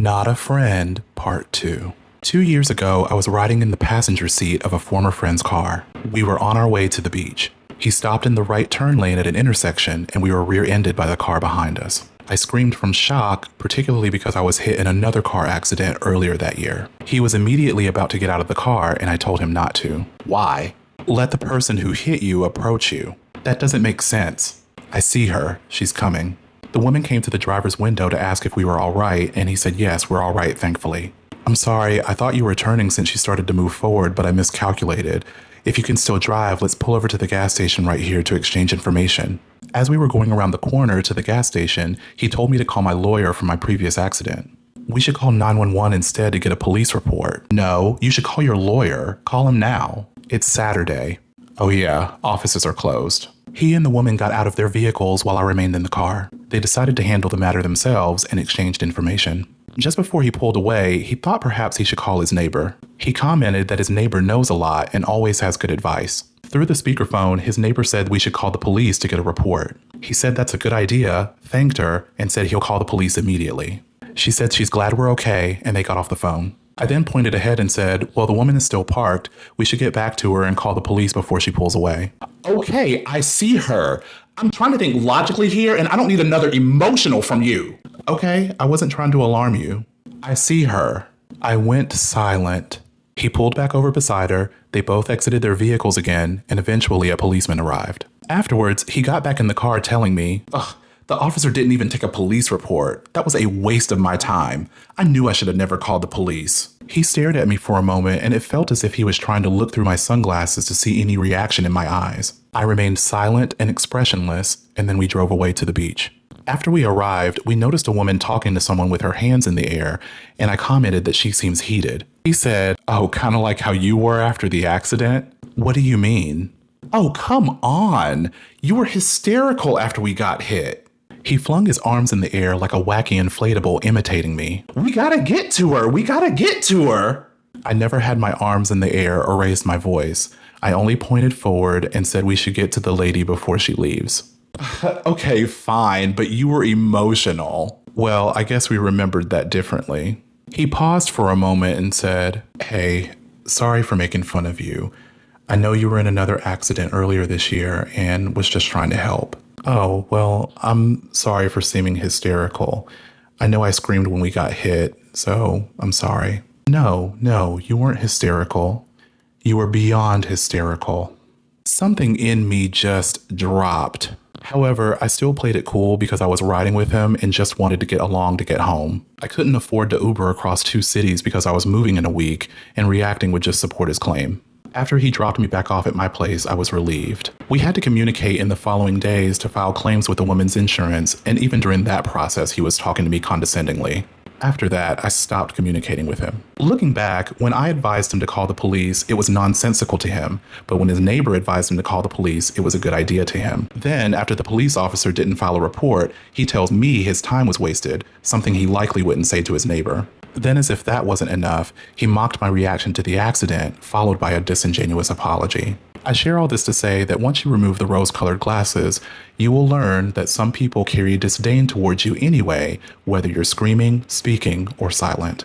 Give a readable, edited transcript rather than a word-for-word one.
Not a Friend, Part 2. 2 years ago, I was riding in the passenger seat of a former friend's car. We were on our way to the beach. He stopped in the right turn lane at an intersection, and we were rear-ended by the car behind us. I screamed from shock, particularly because I was hit in another car accident earlier that year. He was immediately about to get out of the car, and I told him not to. Why? Let the person who hit you approach you. That doesn't make sense. I see her. She's coming. The woman came to the driver's window to ask if we were all right, and he said yes, we're all right, thankfully. I'm sorry, I thought you were turning since you started to move forward, but I miscalculated. If you can still drive, let's pull over to the gas station right here to exchange information. As we were going around the corner to the gas station, he told me to call my lawyer from my previous accident. We should call 911 instead to get a police report. No, you should call your lawyer. Call him now. It's Saturday. Oh yeah, offices are closed. He and the woman got out of their vehicles while I remained in the car. They decided to handle the matter themselves and exchanged information. Just before he pulled away, he thought perhaps he should call his neighbor. He commented that his neighbor knows a lot and always has good advice. Through the speakerphone, his neighbor said we should call the police to get a report. He said that's a good idea, thanked her, and said he'll call the police immediately. She said she's glad we're okay, and they got off the phone. I then pointed ahead and said, well, the woman is still parked. We should get back to her and call the police before she pulls away. Okay, I see her. I'm trying to think logically here, and I don't need another emotional from you. Okay, I wasn't trying to alarm you. I see her. I went silent. He pulled back over beside her. They both exited their vehicles again, and eventually a policeman arrived. Afterwards, he got back in the car telling me, Ugh, the officer didn't even take a police report. That was a waste of my time. I knew I should have never called the police. He stared at me for a moment, and it felt as if he was trying to look through my sunglasses to see any reaction in my eyes. I remained silent and expressionless, and then we drove away to the beach. After we arrived, we noticed a woman talking to someone with her hands in the air, and I commented that she seems heated. He said, oh, kind of like how you were after the accident? What do you mean? Oh, come on. You were hysterical after we got hit. He flung his arms in the air like a wacky inflatable, imitating me. We gotta get to her. We gotta get to her. I never had my arms in the air or raised my voice. I only pointed forward and said we should get to the lady before she leaves. Okay, fine, but you were emotional. Well, I guess we remembered that differently. He paused for a moment and said, hey, sorry for making fun of you. I know you were in another accident earlier this year and was just trying to help. Oh, well, I'm sorry for seeming hysterical. I know I screamed when we got hit, so I'm sorry. No, you weren't hysterical. You were beyond hysterical. Something in me just dropped. However, I still played it cool because I was riding with him and just wanted to get along to get home. I couldn't afford to Uber across 2 cities because I was moving in a week, and reacting would just support his claim. After he dropped me back off at my place, I was relieved. We had to communicate in the following days to file claims with the woman's insurance, and even during that process, he was talking to me condescendingly. After that, I stopped communicating with him. Looking back, when I advised him to call the police, it was nonsensical to him, but when his neighbor advised him to call the police, it was a good idea to him. Then, after the police officer didn't file a report, he tells me his time was wasted, something he likely wouldn't say to his neighbor. Then, as if that wasn't enough, he mocked my reaction to the accident, followed by a disingenuous apology. I share all this to say that once you remove the rose-colored glasses, you will learn that some people carry disdain towards you anyway, whether you're screaming, speaking, or silent.